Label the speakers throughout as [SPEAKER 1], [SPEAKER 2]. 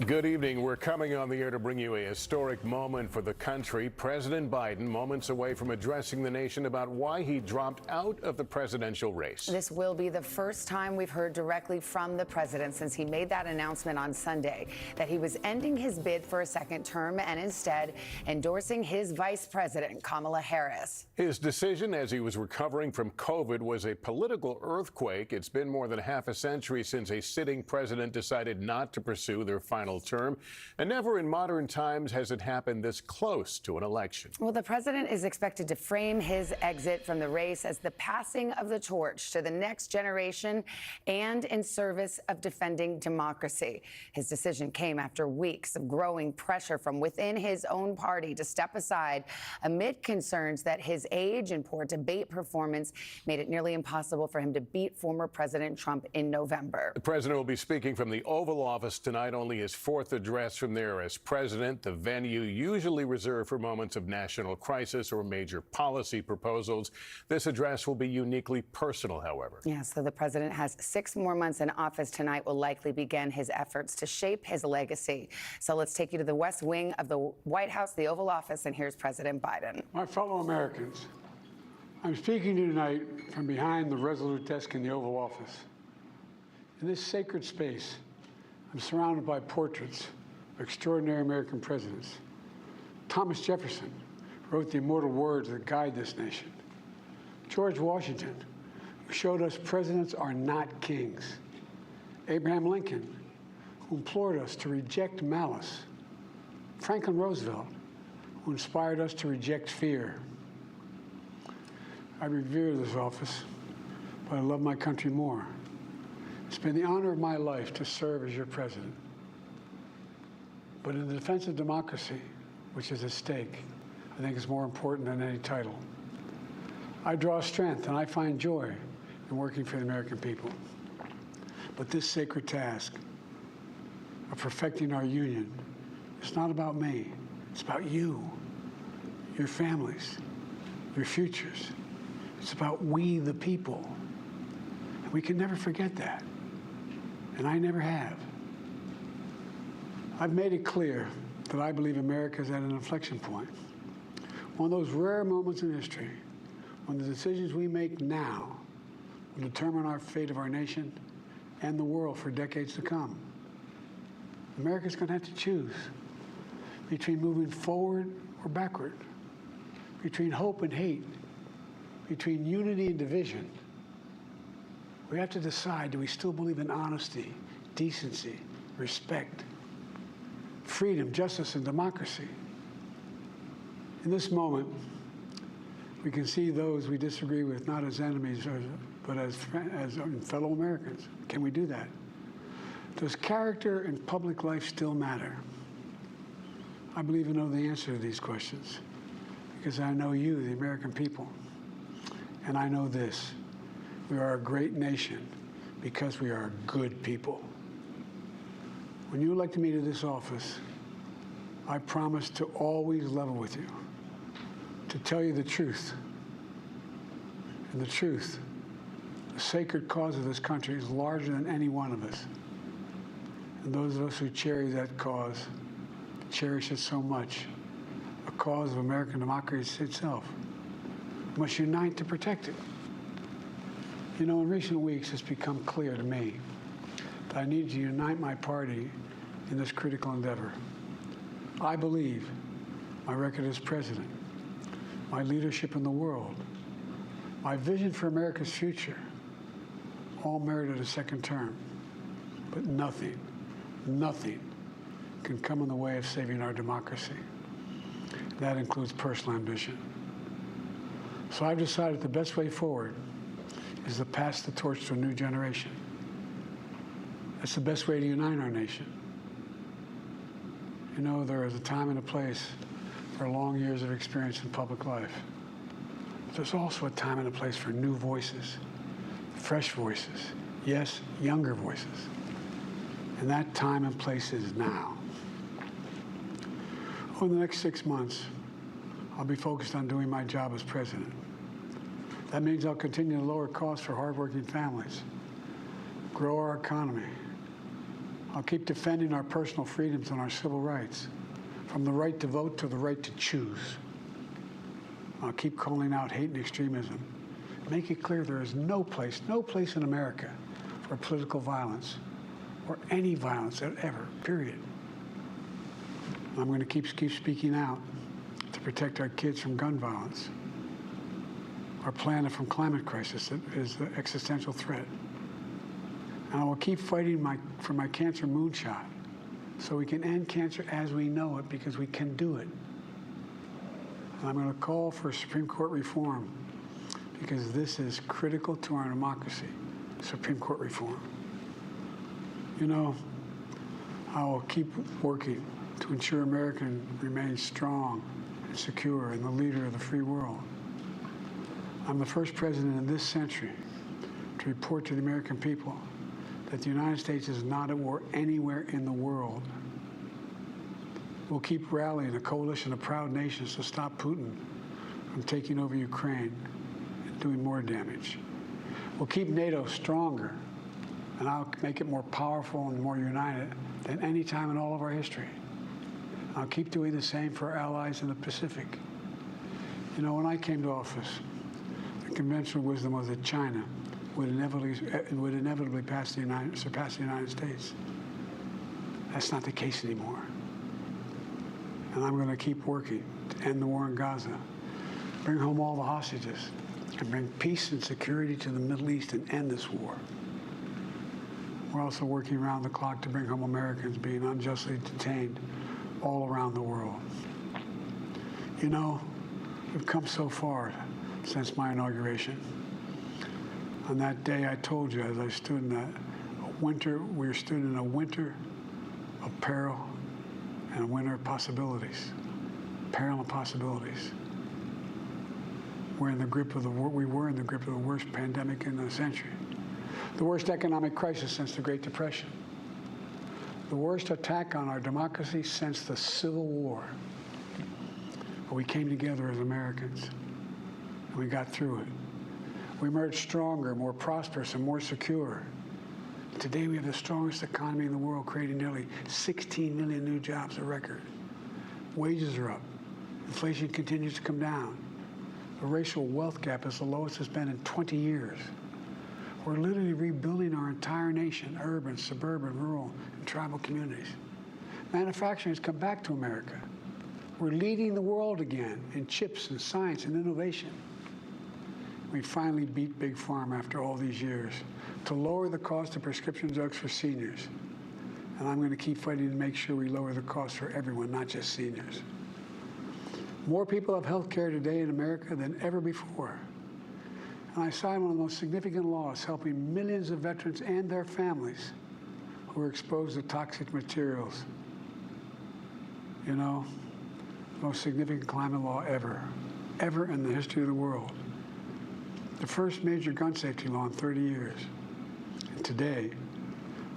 [SPEAKER 1] Good evening. We're coming on the air to bring you a historic moment for the country. President Biden, moments away from addressing the nation about why he dropped out of the presidential race.
[SPEAKER 2] This will be the first time we've heard directly from the president since he made that announcement on Sunday that he was ending his bid for a second term and instead endorsing his Vice President Kamala Harris.
[SPEAKER 1] His decision as he was recovering from COVID was a political earthquake. It's been more than half a century since a sitting president decided not to pursue their final term, and never in modern times has it happened this close to an election.
[SPEAKER 2] Well, the president is expected to frame his exit from the race as the passing of the torch to the next generation and in service of defending democracy. His decision came after weeks of growing pressure from within his own party to step aside amid concerns that his age and poor debate performance made it nearly impossible for him to beat former President Trump in November.
[SPEAKER 1] The president will be speaking from the Oval Office tonight, only his fourth address from there as president, the venue usually reserved for moments of national crisis or major policy proposals. This address will be uniquely personal, however.
[SPEAKER 2] Yeah, so the president has 6 more months in office. Tonight will likely begin his efforts to shape his legacy. So let's take you to the West Wing of the White House, the Oval Office, and here's President Biden.
[SPEAKER 3] My fellow Americans, I'm speaking to you tonight from behind the resolute desk in the Oval Office. In this sacred space, I'm surrounded by portraits of extraordinary American presidents. Thomas Jefferson wrote the immortal words that guide this nation. George Washington, who showed us presidents are not kings. Abraham Lincoln, who implored us to reject malice. Franklin Roosevelt, who inspired us to reject fear. I revere this office, but I love my country more. It's been the honor of my life to serve as your president. But in the defense of democracy, which is at stake, I think it's more important than any title. I draw strength and I find joy in working for the American people. But this sacred task of perfecting our union is not about me. It's about you, your families, your futures. It's about we, the people. And we can never forget that. And I never have. I've made it clear that I believe America is at an inflection point. One of those rare moments in history when the decisions we make now will determine our fate of our nation and the world for decades to come. America's going to have to choose between moving forward or backward, between hope and hate, between unity and division. We have to decide, do we still believe in honesty, decency, respect, freedom, justice, and democracy? In this moment, we can see those we disagree with not as enemies, but as fellow Americans. Can we do that? Does character in public life still matter? I believe I know the answer to these questions because I know you, the American people, and I know this. We are a great nation because we are good people. When you elected me to this office, I promised to always level with you, to tell you the truth. And the truth, the sacred cause of this country is larger than any one of us. And those of us who cherish that cause, cherish it so much, a cause of American democracy itself, must unite to protect it. You know, in recent weeks, it's become clear to me that I need to unite my party in this critical endeavor. I believe my record as president, my leadership in the world, my vision for America's future, all merited a second term. But nothing can come in the way of saving our democracy. That includes personal ambition. So I've decided the best way forward is to pass the torch to a new generation. That's the best way to unite our nation. You know, there is a time and a place for long years of experience in public life. But there's also a time and a place for new voices, fresh voices, yes, younger voices. And that time and place is now. Over the next 6 months, I'll be focused on doing my job as president. That means I'll continue to lower costs for hardworking families, grow our economy. I'll keep defending our personal freedoms and our civil rights, from the right to vote to the right to choose. I'll keep calling out hate and extremism. Make it clear there is no place in America for political violence or any violence ever, period. I'm going to keep speaking out to protect our kids from gun violence, our planet from climate crisis that is the existential threat. And I will keep fighting for my cancer moonshot so we can end cancer as we know it, because we can do it. And I'm going to call for Supreme Court reform, because this is critical to our democracy, Supreme Court reform. You know, I will keep working to ensure America remains strong and secure and the leader of the free world. I'm the first president in this century to report to the American people that the United States is not at war anywhere in the world. We'll keep rallying a coalition of proud nations to stop Putin from taking over Ukraine and doing more damage. We'll keep NATO stronger, and I'll make it more powerful and more united than any time in all of our history. I'll keep doing the same for our allies in the Pacific. You know, when I came to office, the conventional wisdom was that China would inevitably surpass the United States. That's not the case anymore. And I'm going to keep working to end the war in Gaza, bring home all the hostages, and bring peace and security to the Middle East and end this war. We're also working around the clock to bring home Americans being unjustly detained all around the world. You know, we've come so far since my inauguration. On that day, I told you, as I stood in we stood in a winter of peril and a winter of possibilities. Peril and possibilities. We were in the grip of the worst pandemic in the century, the worst economic crisis since the Great Depression, the worst attack on our democracy since the Civil War. But we came together as Americans, and we got through it. We emerged stronger, more prosperous, and more secure. Today, we have the strongest economy in the world, creating nearly 16 million new jobs, a record. Wages are up. Inflation continues to come down. The racial wealth gap is the lowest it's been in 20 years. We're literally rebuilding our entire nation, urban, suburban, rural, and tribal communities. Manufacturing has come back to America. We're leading the world again in chips and science and innovation. We finally beat Big Pharma after all these years to lower the cost of prescription drugs for seniors. And I'm going to keep fighting to make sure we lower the cost for everyone, not just seniors. More people have health care today in America than ever before. And I signed one of the most significant laws helping millions of veterans and their families who are exposed to toxic materials. You know, the most significant climate law ever in the history of the world. The first major gun safety law in 30 years. And today,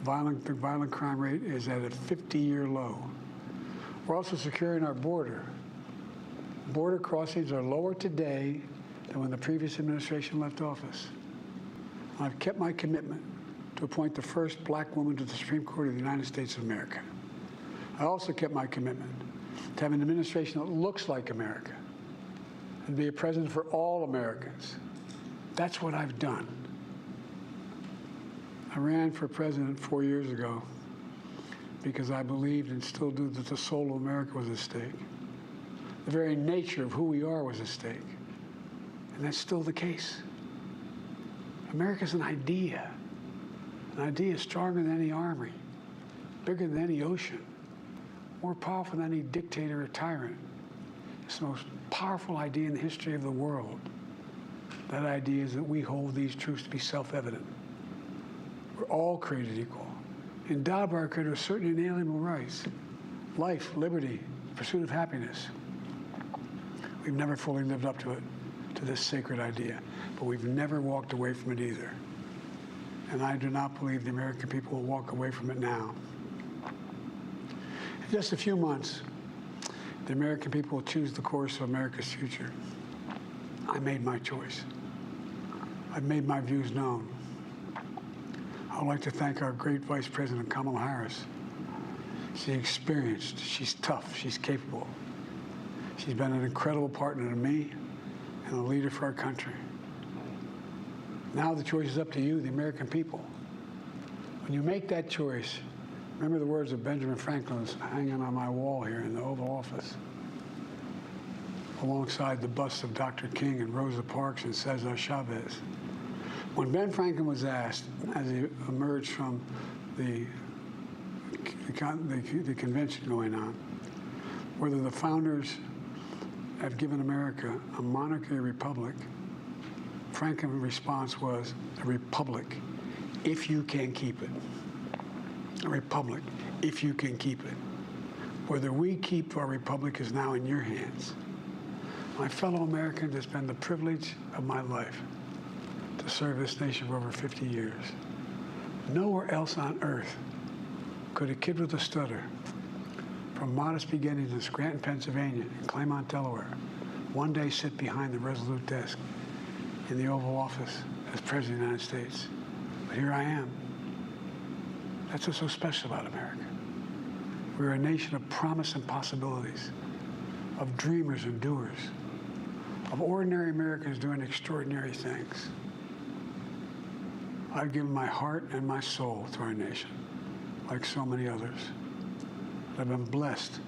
[SPEAKER 3] the violent crime rate is at a 50-year low. We're also securing our border. Border crossings are lower today than when the previous administration left office. I've kept my commitment to appoint the first black woman to the Supreme Court of the United States of America. I also kept my commitment to have an administration that looks like America and be a president for all Americans. That's what I've done. I ran for president 4 years ago because I believed and still do that the soul of America was at stake. The very nature of who we are was at stake. And that's still the case. America's an idea. An idea stronger than any army, bigger than any ocean, more powerful than any dictator or tyrant. It's the most powerful idea in the history of the world. That idea is that we hold these truths to be self-evident. We're all created equal, endowed by our Creator with certain inalienable rights: life, liberty, pursuit of happiness. We've never fully lived up to it, to this sacred idea, but we've never walked away from it either. And I do not believe the American people will walk away from it now. In just a few months, the American people will choose the course of America's future. I made my choice. I've made my views known. I'd like to thank our great Vice President Kamala Harris. She's experienced, she's tough, she's capable. She's been an incredible partner to me and a leader for our country. Now the choice is up to you, the American people. When you make that choice, remember the words of Benjamin Franklin hanging on my wall here in the Oval Office, alongside the busts of Dr. King and Rosa Parks and Cesar Chavez. When Ben Franklin was asked, as he emerged from the convention going on, whether the founders have given America a monarchy or republic, Franklin's response was, a republic, if you can keep it. A republic, if you can keep it. Whether we keep our republic is now in your hands. My fellow Americans, it's been the privilege of my life to serve this nation for over 50 years. Nowhere else on earth could a kid with a stutter from modest beginnings in Scranton, Pennsylvania, and Claymont, Delaware, one day sit behind the resolute desk in the Oval Office as President of the United States. But here I am. That's what's so special about America. We're a nation of promise and possibilities, of dreamers and doers, of ordinary Americans doing extraordinary things. I've given my heart and my soul to our nation, like so many others. I've been blessed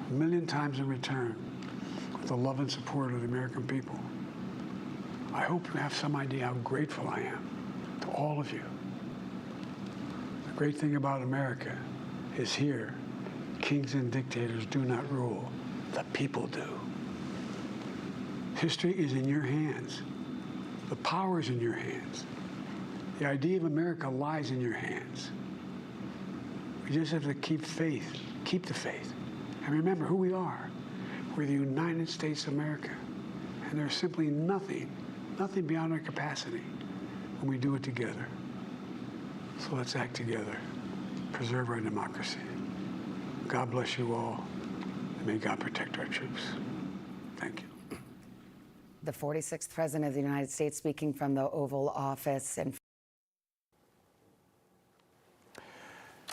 [SPEAKER 3] a million times in return with the love and support of the American people. I hope you have some idea how grateful I am to all of you. The great thing about America is here, kings and dictators do not rule, the people do. History is in your hands. The power is in your hands. The idea of America lies in your hands. We just have to keep faith, keep the faith, and remember who we are. We're the United States of America, and there's simply nothing beyond our capacity when we do it together. So let's act together, preserve our democracy. God bless you all, and may God protect our troops. Thank you.
[SPEAKER 2] The 46th President of the United States speaking from the Oval Office. And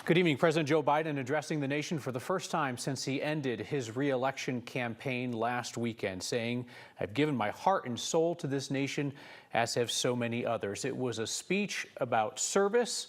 [SPEAKER 4] Good evening. President Joe Biden addressing the nation for the first time since he ended his reelection campaign last weekend, saying, "I've given my heart and soul to this nation, as have so many others." It was a speech about service,